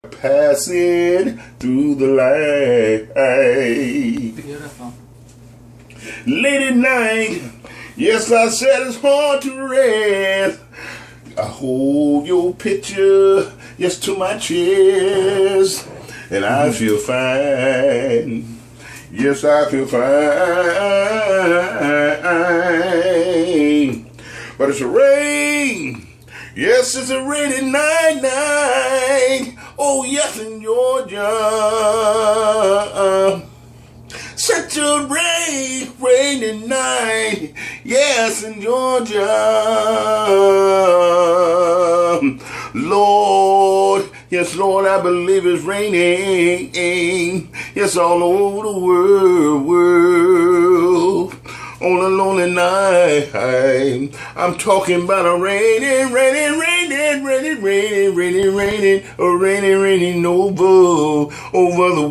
passing through the light. Beautiful. Late at night, yes, I said it's hard to rest. I hold your picture, yes, to my chest, and I feel fine. Yes, I feel fine. But it's a rain. Yes, it's a rainy night. Oh, yes, in Georgia. Such a rainy night. Yes, in Georgia. Lord, yes, Lord, I believe it's raining. Yes, all over the world. On a lonely night, I'm talking about a raining over the